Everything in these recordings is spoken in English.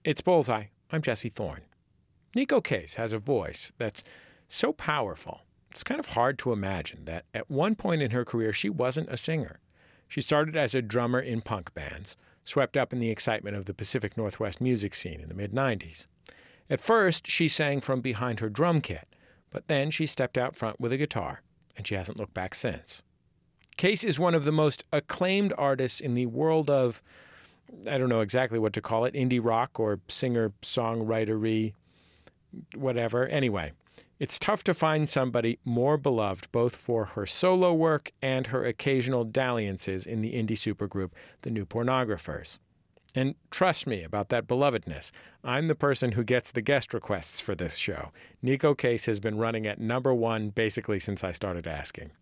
It's Bullseye. I'm Jesse Thorn. Neko Case has a voice that's so powerful, it's kind of hard to imagine that at one point in her career she wasn't a singer. She started as a drummer in punk bands, swept up in the excitement of the Pacific Northwest music scene in the mid-90s. At first, she sang from behind her drum kit, but then she stepped out front with a guitar, and she hasn't looked back since. Case is one of the most acclaimed artists in the world of, I don't know exactly what to call it, indie rock or singer-songwritery, whatever. Anyway, it's tough to find somebody more beloved both for her solo work and her occasional dalliances in the indie supergroup, the New Pornographers. And trust me about that belovedness. I'm the person who gets the guest requests for this show. Neko Case has been running at #1 basically since I started asking.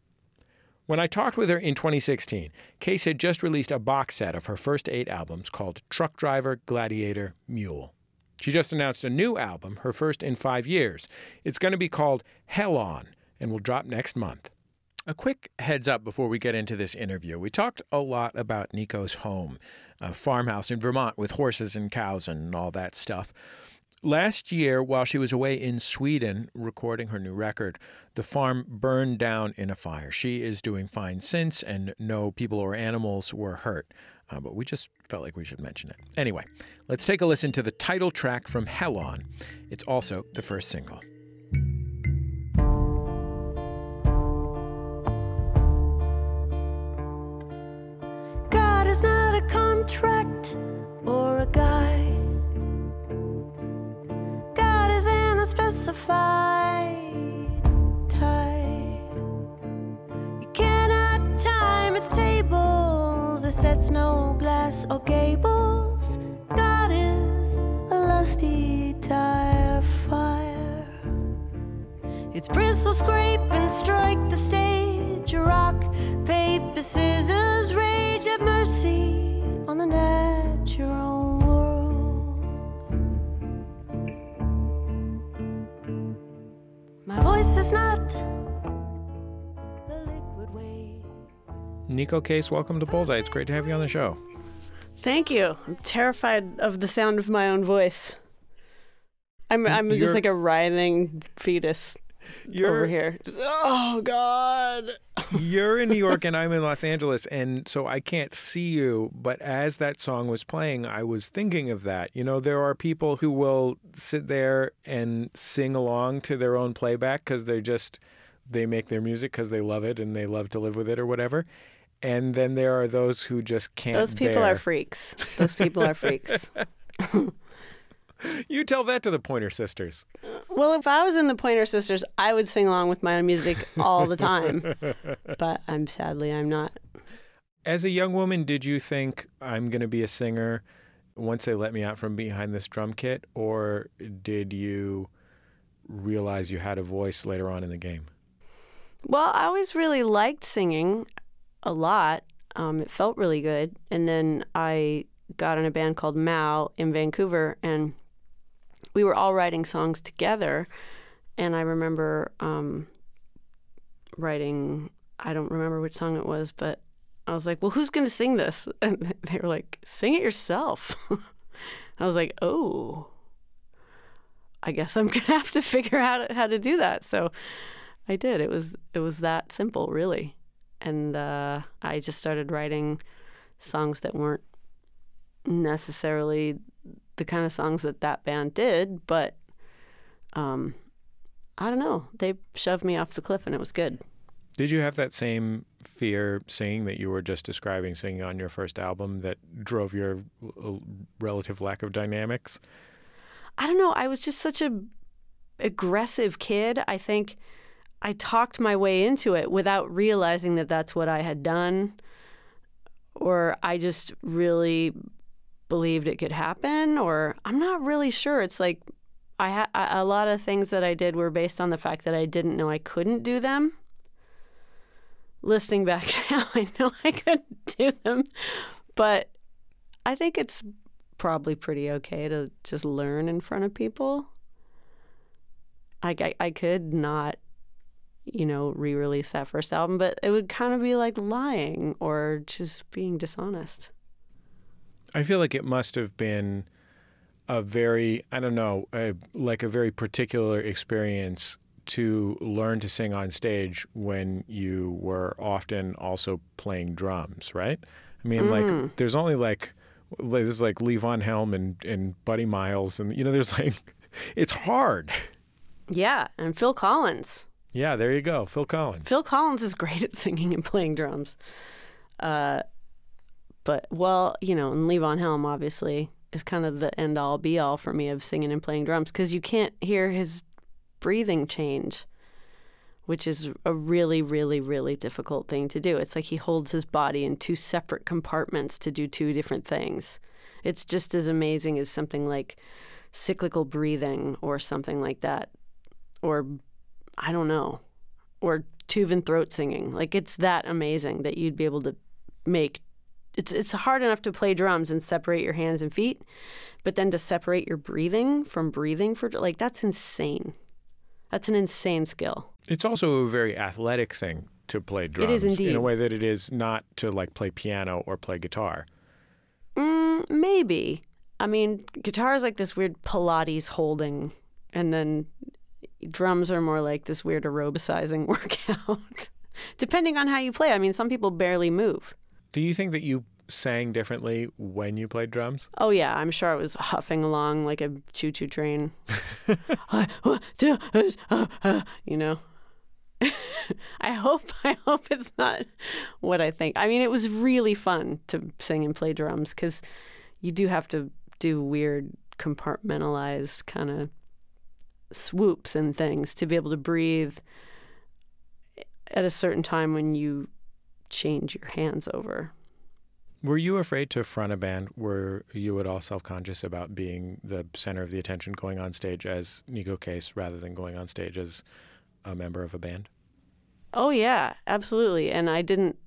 When I talked with her in 2016, Case had just released a box set of her first 8 albums called Truckdriver, Gladiator, Mule. She just announced a new album, her first in 5 years. It's going to be called Hell On and will drop next month. A quick heads up before we get into this interview. We talked a lot about Neko's home, a farmhouse in Vermont with horses and cows and all that stuff. Last year, while she was away in Sweden recording her new record, the farm burned down in a fire. She is doing fine since, and no people or animals were hurt. But we just felt like we should mention it. Anyway, let's take a listen to the title track from Hell On. It's also the first single. God is not a contract or a guide. God is an unspecified tide. You cannot time its tables. It sets no glass or gables. God is a lusty tire fire. Its bristles scrape and strike the stage. Rock, paper, scissors, rage at mercy on the natural world. My voice is not the liquid wave. Neko Case, welcome to Bullseye. It's great to have you on the show. Thank you. I'm terrified of the sound of my own voice. I'm just like a writhing fetus over here. Just, oh, God. You're in New York and I'm in Los Angeles, and so I can't see you. But as that song was playing, I was thinking of that. You know, there are people who will sit there and sing along to their own playback because they make their music because they love it and they love to live with it or whatever. And then there are those who just can't Those people bear. are freaks. Those people are freaks. You tell that to the Pointer Sisters. Well, if I was in the Pointer Sisters, I would sing along with my own music all the time. But sadly, I'm not. As a young woman, did you think I'm going to be a singer once they let me out from behind this drum kit? Or did you realize you had a voice later on in the game? Well, I always really liked singing a lot. It felt really good. And then I got in a band called Mule in Vancouver, and we were all writing songs together. And I remember writing, I don't remember which song it was, but I was like, well, who's going to sing this? And they were like, sing it yourself. I was like, oh, I guess I'm going to have to figure out how to do that. So I did. It was that simple, really. And I just started writing songs that weren't necessarily the kind of songs that band did, but I don't know. They shoved me off the cliff, and it was good. Did you have that same fear singing that you were just describing, singing on your first album, that drove your relative lack of dynamics? I don't know. I was just such a aggressive kid. I think I talked my way into it without realizing that that's what I had done, or I just really believed it could happen, or I'm not really sure. It's like a lot of things that I did were based on the fact that I didn't know I couldn't do them. Listening back now, I know I couldn't do them, but I think it's probably pretty okay to just learn in front of people. I could not, re-release that first album, but it would kind of be like lying or just being dishonest. I feel like it must have been a very, I don't know, like a very particular experience to learn to sing on stage when you were often also playing drums, right? I mean, like, there's only there's like Lee Von Helm and Buddy Miles, and, there's like, it's hard. Yeah, and Phil Collins. Yeah, there you go, Phil Collins. Phil Collins is great at singing and playing drums. But, well, and Lee Von Helm, obviously, is kind of the end-all, be-all for me of singing and playing drums, because you can't hear his breathing change, which is a really, really, really difficult thing to do. It's like he holds his body in two separate compartments to do two different things. It's just as amazing as something like cyclical breathing or something like that. Or, I don't know, or Tuvan throat singing. Like, it's that amazing that you'd be able to make. It's hard enough to play drums and separate your hands and feet, but then to separate your breathing from breathing that's insane. That's an insane skill. It's also a very athletic thing to play drums. It is indeed. In a way that it is not to like play piano or play guitar. Maybe. I mean, guitar is like this weird Pilates holding, and then drums are more like this weird aerobicizing workout. Depending on how you play. I mean, some people barely move. Do you think that you sang differently when you played drums? Oh, yeah. I'm sure I was huffing along like a choo-choo train. I hope it's not what I think. I mean, it was really fun to sing and play drums because you do have to do weird compartmentalized kind of swoops and things to be able to breathe at a certain time when you change your hands over. Were you afraid to front a band? Were you at all self-conscious about being the center of the attention going on stage as Neko Case rather than going on stage as a member of a band? Oh, yeah, absolutely. And I didn't,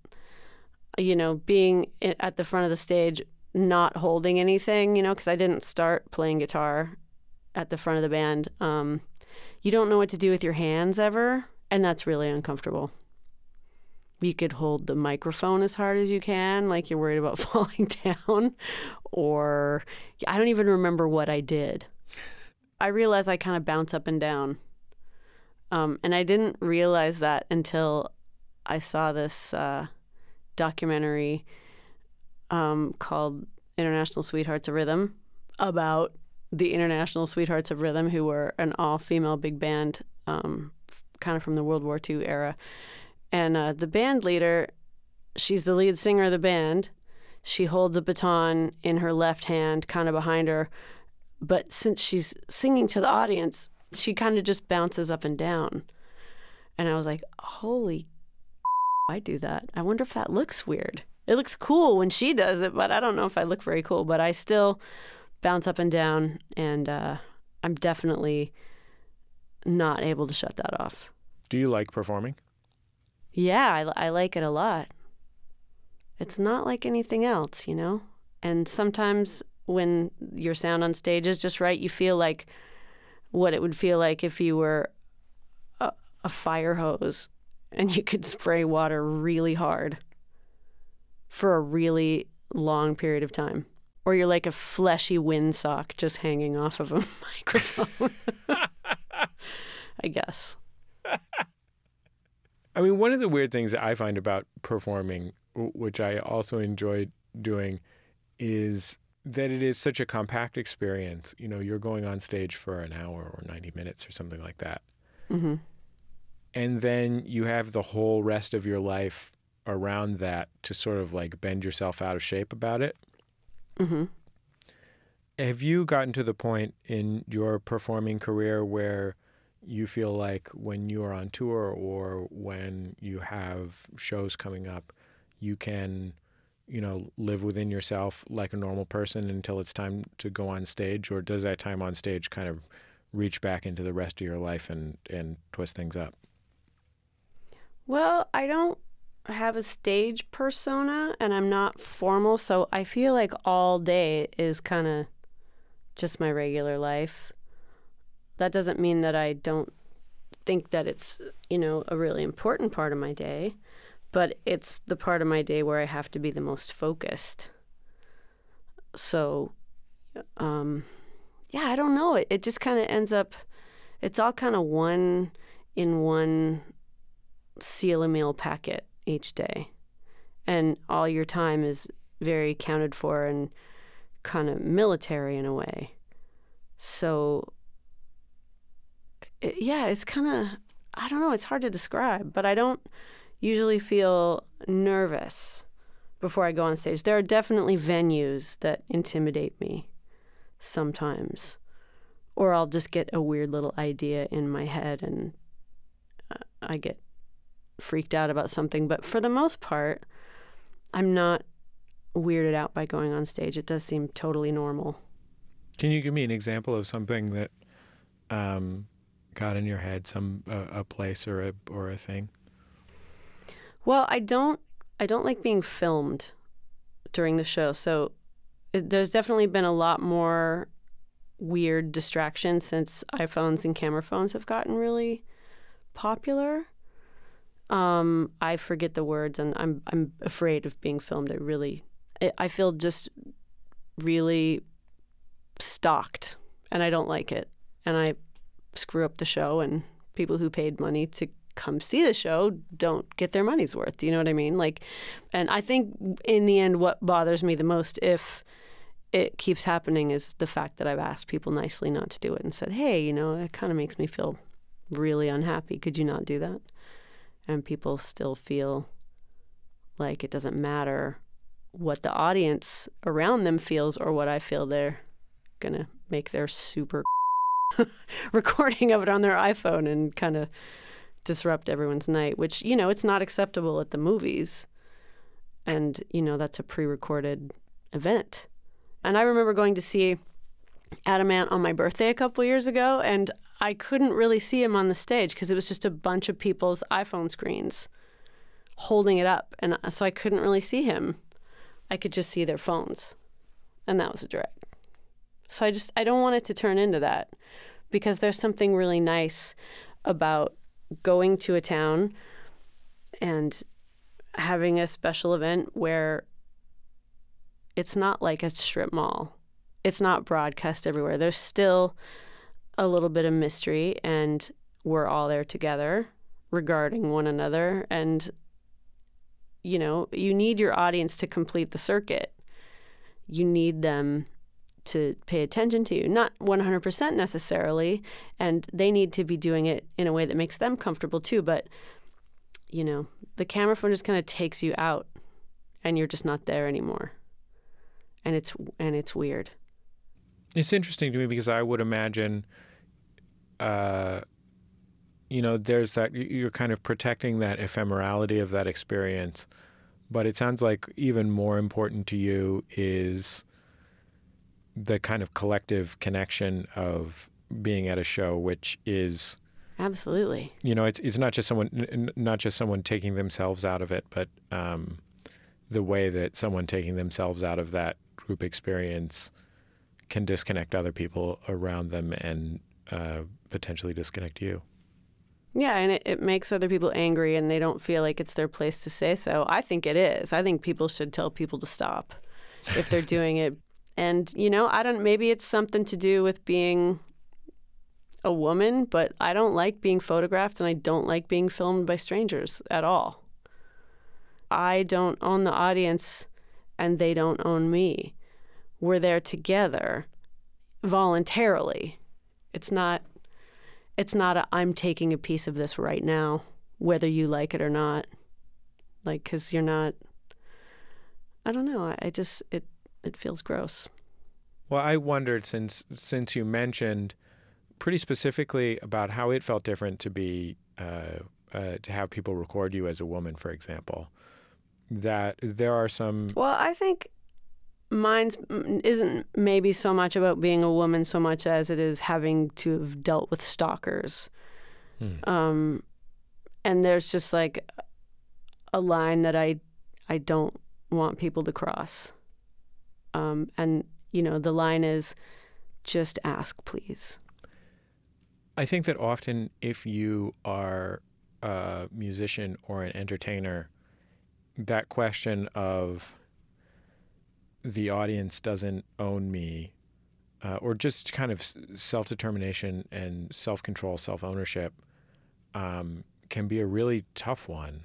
being at the front of the stage, not holding anything, because I didn't start playing guitar at the front of the band. You don't know what to do with your hands ever, and that's really uncomfortable. You could hold the microphone as hard as you can, like you're worried about falling down, or I don't even remember what I did. I realized I kind of bounce up and down. And I didn't realize that until I saw this documentary called International Sweethearts of Rhythm about the International Sweethearts of Rhythm, who were an all-female big band kind of from the World War II era. And the band leader, she's the lead singer of the band. She holds a baton in her left hand, kind of behind her. But since she's singing to the audience, she kind of just bounces up and down. And I was like, holy, I do that. I wonder if that looks weird. It looks cool when she does it, but I don't know if I look very cool. But I still bounce up and down, and I'm definitely not able to shut that off. Do you like performing? Yeah, I like it a lot. It's not like anything else, And sometimes when your sound on stage is just right, you feel like what it would feel like if you were a fire hose and you could spray water really hard for a really long period of time. Or you're like a fleshy windsock just hanging off of a microphone. I guess. I mean, one of the weird things that I find about performing, which I also enjoy doing, is that it is such a compact experience. You're going on stage for an hour or 90 minutes or something like that. Mm-hmm. And then you have the whole rest of your life around that to sort of like bend yourself out of shape about it. Mm-hmm. Have you gotten to the point in your performing career where you feel like when you are on tour or when you have shows coming up, you can, live within yourself like a normal person until it's time to go on stage? Or does that time on stage kind of reach back into the rest of your life and twist things up? Well, I don't have a stage persona and I'm not formal, so I feel like all day is kind of just my regular life. That doesn't mean that I don't think that it's, a really important part of my day, but it's the part of my day where I have to be the most focused. So, yeah, I don't know. It just kind of ends up, it's all kind of one in one seal a meal packet each day. And all your time is very accounted for and kind of military in a way. So, it's kind of, I don't know, it's hard to describe, but I don't usually feel nervous before I go on stage. There are definitely venues that intimidate me sometimes, or I'll just get a weird little idea in my head and I get freaked out about something. But for the most part, I'm not weirded out by going on stage. It does seem totally normal. Can you give me an example of something that got in your head, a place or a thing? Well, I don't like being filmed during the show. So there's definitely been a lot more weird distractions since iPhones and camera phones have gotten really popular. I forget the words, and I'm afraid of being filmed. I feel just really stalked, and I don't like it. And I screw up the show, and people who paid money to come see the show don't get their money's worth. Do you know what I mean? And I think in the end, what bothers me the most, if it keeps happening, is the fact that I've asked people nicely not to do it and said, hey, it kind of makes me feel really unhappy. Could you not do that? And people still feel like it doesn't matter what the audience around them feels or what I feel. They're going to make their super recording of it on their iPhone and kind of disrupt everyone's night, which, it's not acceptable at the movies. And, that's a pre-recorded event. And I remember going to see Adam Ant on my birthday a couple years ago, and I couldn't really see him on the stage because it was just a bunch of people's iPhone screens holding it up. And so I couldn't really see him. I could just see their phones. And that was a drag. So I don't want it to turn into that, because there's something really nice about going to a town and having a special event where it's not like a strip mall. It's not broadcast everywhere. There's still a little bit of mystery, and we're all there together regarding one another. And, you need your audience to complete the circuit. You need them to pay attention to you, not 100% necessarily, and they need to be doing it in a way that makes them comfortable too. But, the camera phone just kind of takes you out, and you're just not there anymore. And it's weird. It's interesting to me because I would imagine, there's that you're kind of protecting that ephemerality of that experience, but it sounds like even more important to you is the kind of collective connection of being at a show, which is absolutely, it's not just someone taking themselves out of it, but the way that someone taking themselves out of that group experience can disconnect other people around them and potentially disconnect you. Yeah, and it makes other people angry, and they don't feel like it's their place to say so. I think it is. I think people should tell people to stop if they're doing it. And, maybe it's something to do with being a woman, but I don't like being photographed, and I don't like being filmed by strangers at all. I don't own the audience, and they don't own me. We're there together voluntarily. It's not I'm taking a piece of this right now, whether you like it or not. Because you're not, I don't know. It feels gross. Well, I wondered, since you mentioned pretty specifically about how it felt different to be to have people record you as a woman, for example, that there are some. Well, I think mine isn't maybe so much about being a woman so much as it is having to have dealt with stalkers. And there's just like a line that I don't want people to cross. And, the line is, just ask, please. I think that often if you are a musician or an entertainer, that question of the audience doesn't own me or just kind of self-determination and self-control, self-ownership, can be a really tough one.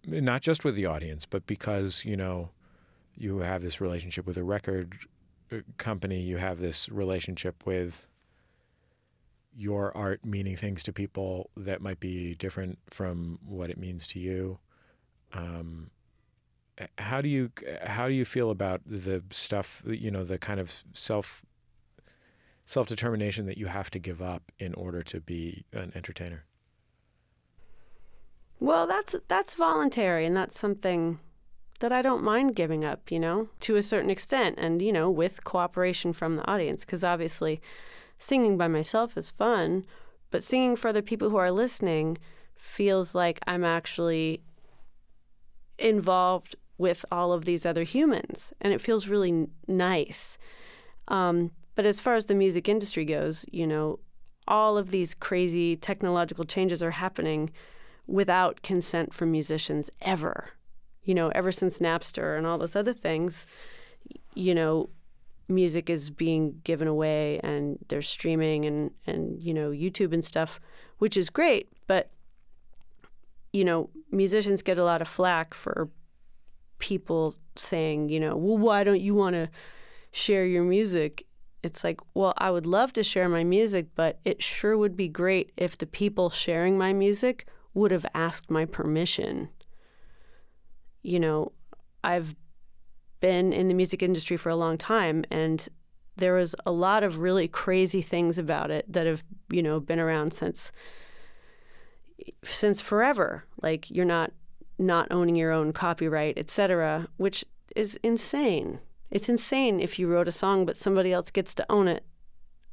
Not just with the audience, but because, you know, you have this relationship with a record company, you have this relationship with your art meaning things to people that might be different from what it means to you. How do you feel about the stuff, you know, the kind of self-determination that you have to give up in order to be an entertainer? Well, that's voluntary, and that's something that I don't mind giving up, you know, to a certain extent, and, you know, with cooperation from the audience, because obviously singing by myself is fun, but singing for other people who are listening feels like I'm actually involved with all of these other humans, and it feels really nice. But as far as the music industry goes, you know, all of these crazy technological changes are happening without consent from musicians ever. You know, ever since Napster and all those other things, you know, music is being given away, and there's streaming and you know, YouTube and stuff, which is great. But, you know, musicians get a lot of flack for people saying, you know, well, why don't you want to share your music? It's like, well, I would love to share my music, but it sure would be great if the people sharing my music would have asked my permission. You know, I've been in the music industry for a long time, and there was a lot of really crazy things about it that have, you know, been around since forever. Like, you're not owning your own copyright, etc., which is insane. It's insane if you wrote a song but somebody else gets to own it.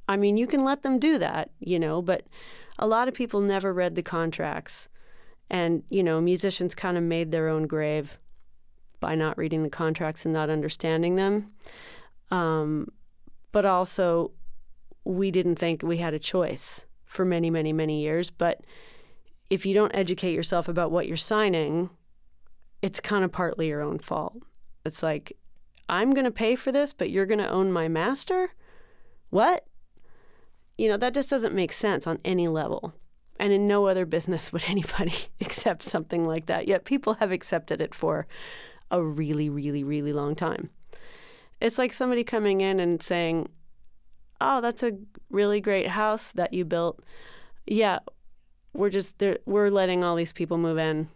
I mean, you can let them do that, you know, but a lot of people never read the contracts. And, you know, musicians kind of made their own grave by not reading the contracts and not understanding them. But also, we didn't think we had a choice for many, many, many years. But if you don't educate yourself about what you're signing, it's kind of partly your own fault. It's like, I'm going to pay for this, but you're going to own my master? What? You know, that just doesn't make sense on any level. And in no other business would anybody accept something like that. Yet people have accepted it for a really, really, really long time. It's like somebody coming in and saying, oh, that's a really great house that you built. Yeah, we're letting all these people move in.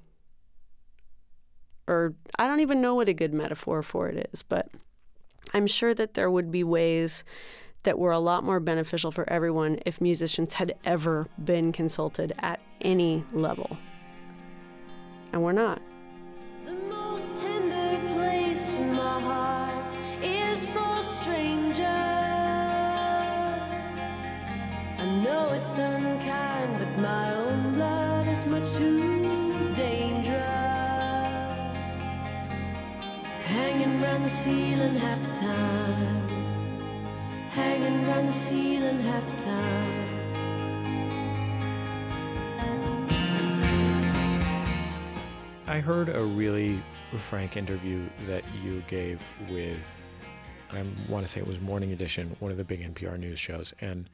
Or I don't even know what a good metaphor for it is, but I'm sure that there would be ways that were a lot more beneficial for everyone if musicians had ever been consulted at any level. And we're not. The most tender place in my heart is for strangers. I know it's unkind, but my own blood is much too dangerous. Hanging round the ceiling half the time. Hanging round the ceiling half the time. I heard a really frank interview that you gave with, I want to say it was Morning Edition, one of the big NPR news shows, and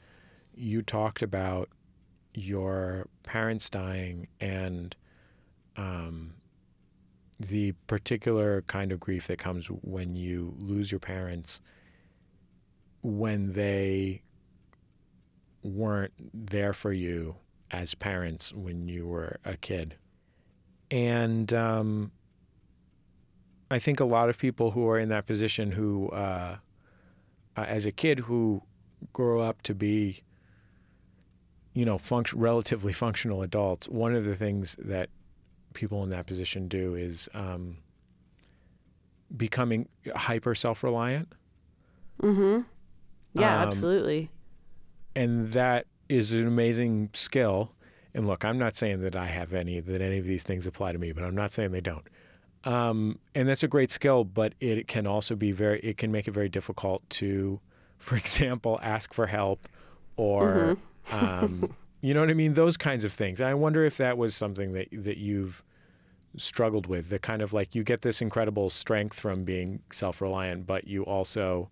you talked about your parents dying and the particular kind of grief that comes when you lose your parents when they weren't there for you as parents when you were a kid. And I think a lot of people who are in that position who, as a kid, who grow up to be, you know, relatively functional adults, one of the things that people in that position do is becoming hyper self-reliant. Mm-hmm. Yeah, absolutely. And that is an amazing skill. And look, I'm not saying that any of these things apply to me, but I'm not saying they don't. And that's a great skill, but it can also be it can make it very difficult to, for example, ask for help or, you know what I mean? Those kinds of things. I wonder if that was something that you've struggled with? The kind of like you get this incredible strength from being self-reliant, but you also,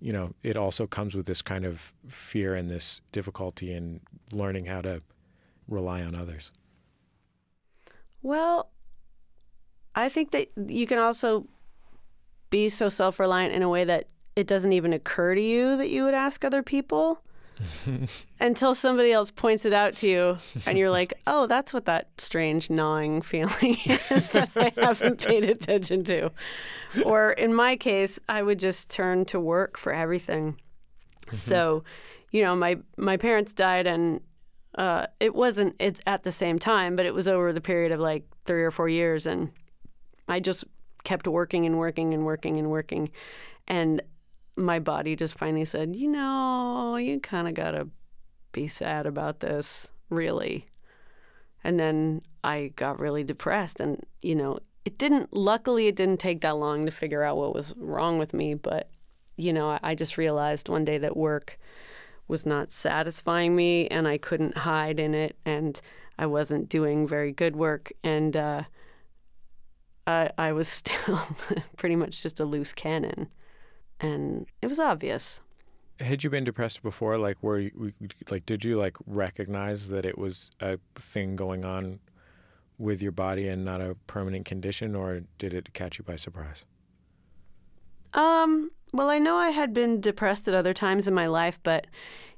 it also comes with this kind of fear and this difficulty in learning how to rely on others. Well, I think that you can also be so self-reliant in a way that it doesn't even occur to you that you would ask other people until somebody else points it out to you and you're like, oh, that's what that strange gnawing feeling is that I haven't paid attention to. Or in my case, I would just turn to work for everything. So, my parents died and it's at the same time, but it was over the period of like 3 or 4 years. And I just kept working and working and working and working. And my body just finally said, you kind of got to be sad about this, really. And then I got really depressed. And, luckily it didn't take that long to figure out what was wrong with me. But, I just realized one day that work was not satisfying me and I couldn't hide in it and I wasn't doing very good work. And I was still pretty much just a loose cannon. And it was obvious. Had you been depressed before? Like, did you recognize that it was a thing going on with your body and not a permanent condition, or did it catch you by surprise? Well, I know I had been depressed at other times in my life, but,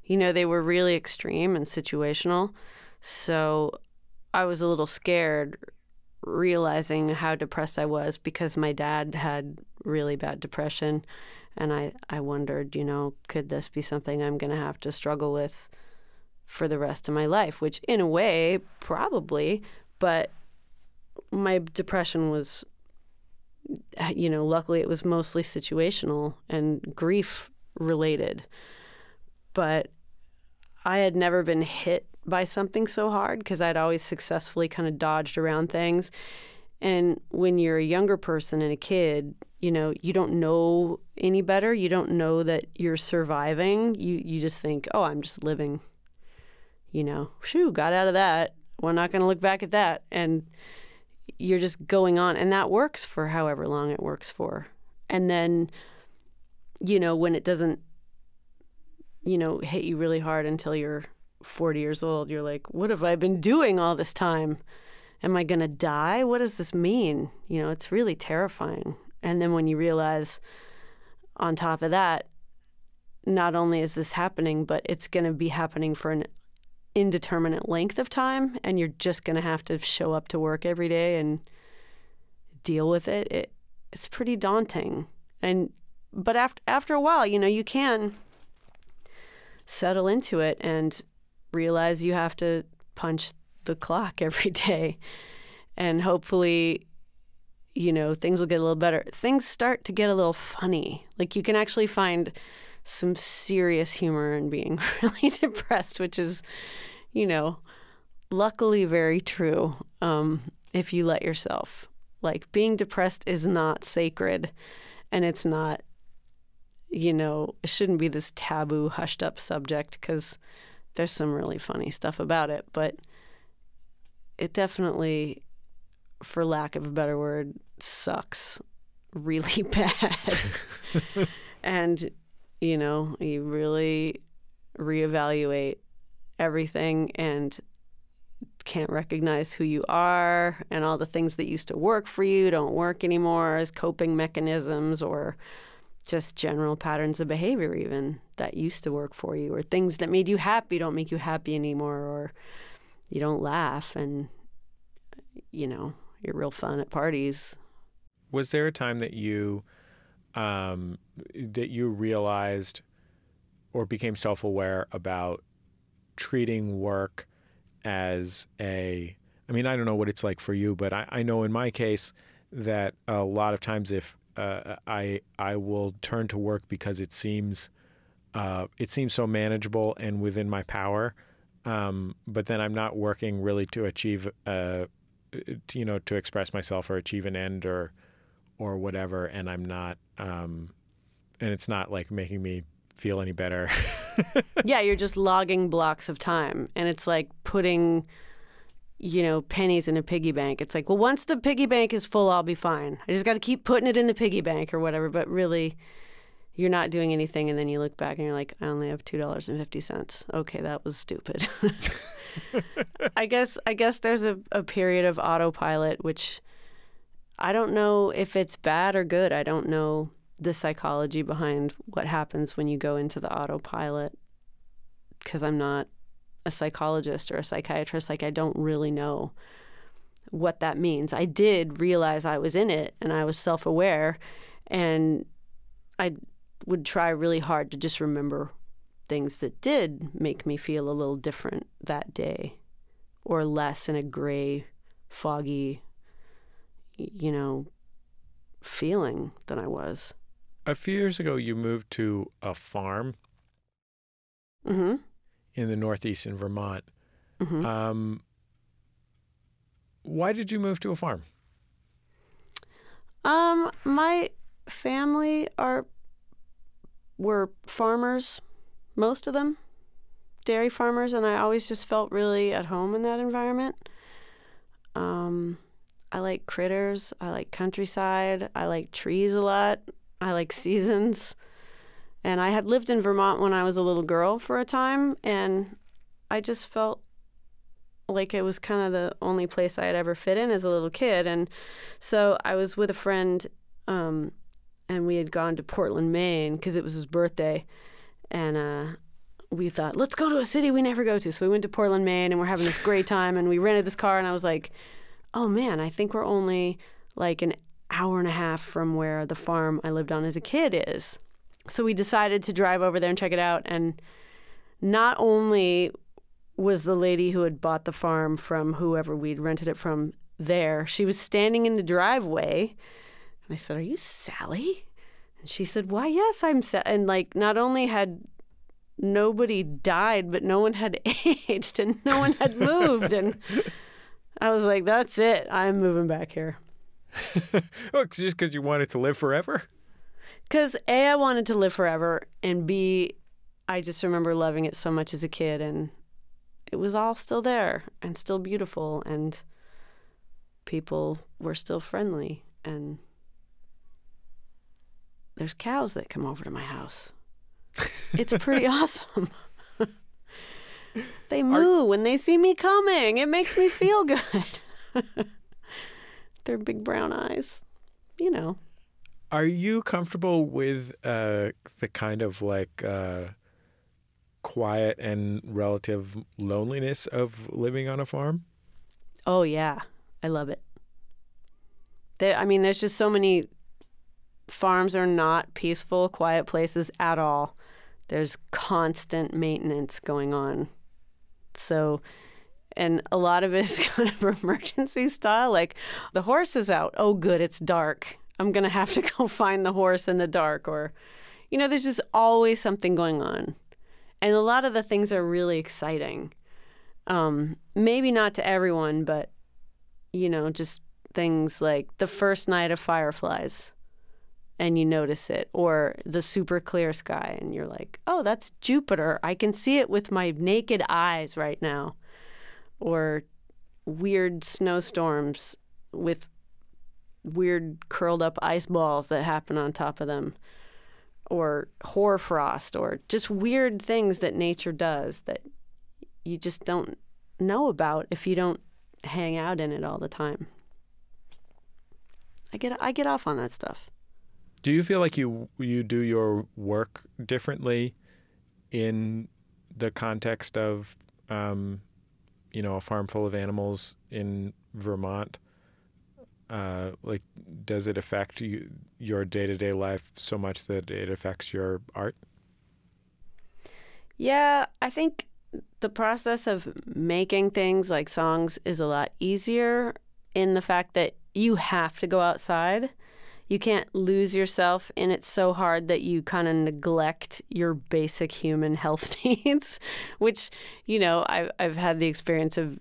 they were really extreme and situational. So I was a little scared realizing how depressed I was because my dad had really bad depression. And I wondered, could this be something I'm going to have to struggle with for the rest of my life? Which in a way, probably, but my depression was, luckily it was mostly situational and grief related. But I had never been hit by something so hard because I'd always successfully kind of dodged around things. And when you're a younger person and a kid, you don't know any better. You don't know that you're surviving. You just think, oh, I'm just living. Shoo, got out of that. We're not going to look back at that. And you're just going on. And that works for however long it works for. And then, when it doesn't, hit you really hard until you're 40 years old, you're like, what have I been doing all this time? Am I going to die? What does this mean? It's really terrifying. And then when you realize on top of that, not only is this happening, but it's going to be happening for an indeterminate length of time, and you're just going to have to show up to work every day and deal with it. It's pretty daunting. But after a while, you can settle into it and realize you have to punch the clock every day. And hopefully, things will get a little better. Things start to get a little funny. Like you can actually find some serious humor in being really depressed, which is, luckily very true if you let yourself. Like being depressed is not sacred and it's not, it shouldn't be this taboo, hushed up subject because there's some really funny stuff about it. But it definitely, for lack of a better word, sucks really bad. And, you really reevaluate everything and can't recognize who you are, and all the things that used to work for you don't work anymore as coping mechanisms or just general patterns of behavior even that used to work for you, or things that made you happy don't make you happy anymore, or you don't laugh and, you're real fun at parties. Was there a time that you realized or became self-aware about treating work as I don't know what it's like for you, but I know in my case that a lot of times if I will turn to work because it seems so manageable and within my power, but then I'm not working really to achieve to express myself or achieve an end or whatever, and I'm not and it's not like making me feel any better. Yeah, you're just logging blocks of time, and it's like putting pennies in a piggy bank. It's like, well, once the piggy bank is full, I'll be fine. I just got to keep putting it in the piggy bank or whatever. But really, you're not doing anything. And then you look back and you're like, I only have $2.50. Okay, that was stupid. I guess there's a period of autopilot, which I don't know if it's bad or good. I don't know the psychology behind what happens when you go into the autopilot, because I'm not a psychologist or a psychiatrist. Like, I don't really know what that means. I did realize I was in it and I was self-aware, and I would try really hard to just remember things that did make me feel a little different that day, or less in a gray, foggy, feeling than I was. A few years ago, you moved to a farm Mm-hmm. in the Northeast in Vermont. Mm-hmm. Why did you move to a farm? My family were farmers, most of them, dairy farmers, and I always just felt really at home in that environment. I like critters. I like countryside. I like trees a lot. I like seasons. And I had lived in Vermont when I was a little girl for a time, and I just felt like it was kind of the only place I had ever fit in as a little kid. And so I was with a friend, and we had gone to Portland, Maine, because it was his birthday. And we thought, let's go to a city we never go to. So we went to Portland, Maine, and we're having this great time. And we rented this car, and I was like, oh, man, I think we're only like an hour and a half from where the farm I lived on as a kid is. So we decided to drive over there and check it out. And not only was the lady who had bought the farm from whoever we'd rented it from there, she was standing in the driveway. And I said, are you Sally? And she said, why, yes, I'm Sally. And like, not only had nobody died, but no one had aged and no one had moved. And I was like, that's it. I'm moving back here. Oh, just because you wanted to live forever? Because A, I wanted to live forever, and B, I just remember loving it so much as a kid, and it was all still there and still beautiful, and people were still friendly, and there's cows that come over to my house. It's pretty awesome. They moo when they see me coming. It makes me feel good. Their big brown eyes, Are you comfortable with the kind of like quiet and relative loneliness of living on a farm? Oh, yeah. I love it. There's just so many farms are not peaceful, quiet places at all. There's constant maintenance going on. So, and a lot of it is kind of emergency style. Like, the horse is out. Oh, good, it's dark. I'm going to have to go find the horse in the dark. Or, there's just always something going on. And a lot of the things are really exciting. Maybe not to everyone, but, just things like the first night of fireflies and you notice it, or the super clear sky and you're like, oh, that's Jupiter. I can see it with my naked eyes right now. Or weird snowstorms with weird curled up ice balls that happen on top of them, or hoarfrost, or just weird things that nature does that you just don't know about if you don't hang out in it all the time. I get off on that stuff. Do you feel like you do your work differently in the context of a farm full of animals in Vermont? Like, does it affect your day-to-day life so much that it affects your art? Yeah, I think the process of making things like songs is a lot easier in the fact that you have to go outside. You can't lose yourself in it so hard that you kind of neglect your basic human health needs, which, I've had the experience of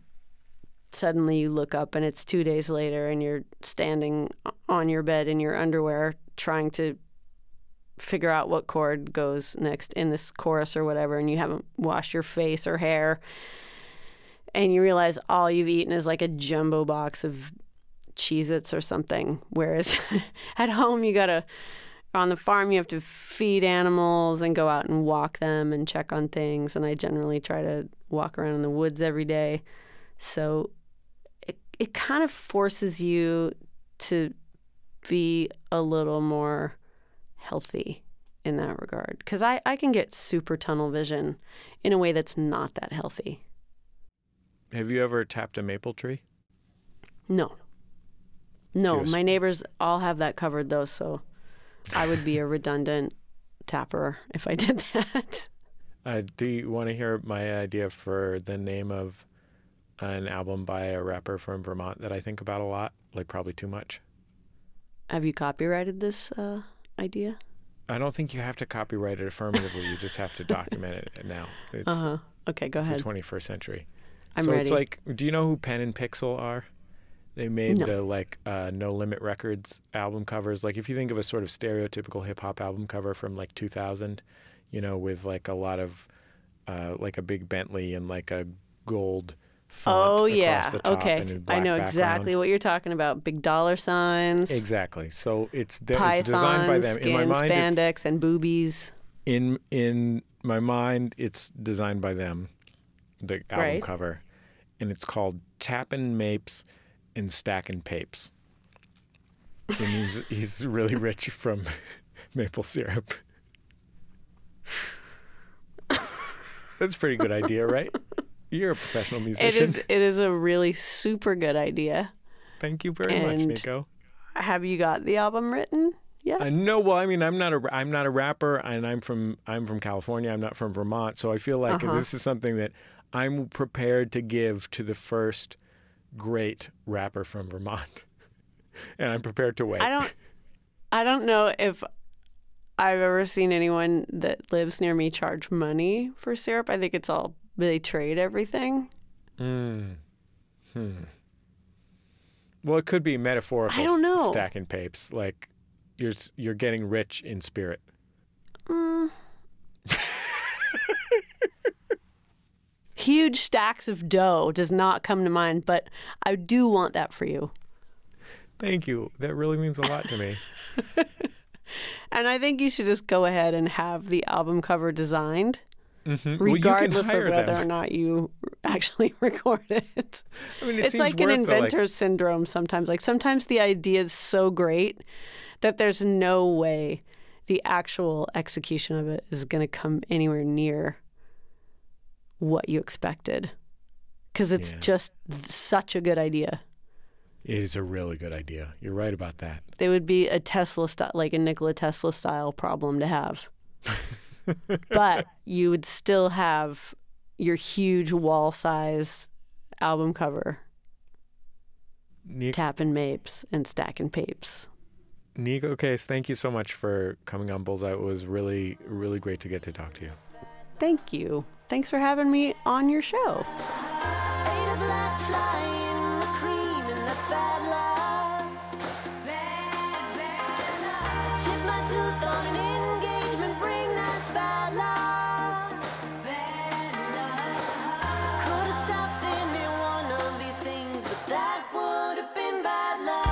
suddenly you look up and it's 2 days later and you're standing on your bed in your underwear trying to figure out what chord goes next in this chorus or whatever, and you haven't washed your face or hair. and you realize all you've eaten is like a jumbo box of Cheez-Its or something. Whereas at home, on the farm, you have to feed animals and go out and walk them and check on things. And I generally try to walk around in the woods every day. So it kind of forces you to be a little more healthy in that regard. Because I can get super tunnel vision in a way that's not that healthy. Have you ever tapped a maple tree? No. No, my neighbors all have that covered, though, so I would be a redundant tapper if I did that. Do you want to hear my idea for the name of an album by a rapper from Vermont that I think about a lot, like probably too much? Have you copyrighted this idea? I don't think you have to copyright it affirmatively. You just have to document it now. Okay, go ahead. It's the 21st century. I'm so ready. It's like, do you know who Pen and Pixel are? They made the No Limit Records album covers. Like if you think of a sort of stereotypical hip hop album cover from like 2000, with like a lot of like a big Bentley and like a gold font across the top and a black I know background. exactly what you're talking about. Big dollar signs. Exactly. So it's pythons, designed by them. In my mind, spandex and boobies. In my mind, it's designed by them, the album cover, and it's called Tappin' Mapes and Stackin' Papes. It means he's really rich from maple syrup. That's a pretty good idea, right? You're a professional musician. It is a really super good idea. Thank you very much, Neko. Have you got the album written? Yeah. No, well, I mean, I'm not a rapper, and I'm from California. I'm not from Vermont, so I feel like this is something that I'm prepared to give to the first great rapper from Vermont, and I'm prepared to wait. I don't know if I've ever seen anyone that lives near me charge money for syrup. I think it's all they trade everything. Well, it could be metaphorical. I don't know. Stacking papes, like you're getting rich in spirit. Huge stacks of dough does not come to mind, but I do want that for you. Thank you. That really means a lot to me. And I think you should just go ahead and have the album cover designed, Well, regardless of whether them. or not you actually record it. I mean, It's like an inventor's syndrome sometimes. Like sometimes the idea is so great that there's no way the actual execution of it is going to come anywhere near what you expected, because it's just such a good idea. It is a really good idea. You're right about that. They would be a Tesla style, like a Nikola Tesla style problem to have. But you would still have your huge wall size album cover. Tapping Mapes and Stacking Papes. Neko Case, thank you so much for coming on Bullseye. It was really, really great to get to talk to you. Thank you. Thanks for having me on your show. Ate a black fly in the cream, and that's bad luck. Bad luck. Chipped my tooth on an engagement ring, that's bad luck. Bad luck. Could have stopped any one of these things, but that would have been bad luck.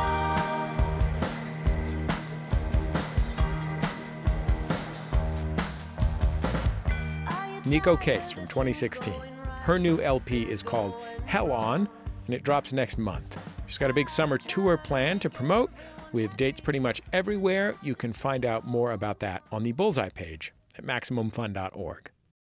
Neko Case from 2016. Her new LP is called Hell On, and it drops next month. She's got a big summer tour planned to promote with dates pretty much everywhere. You can find out more about that on the Bullseye page at MaximumFun.org.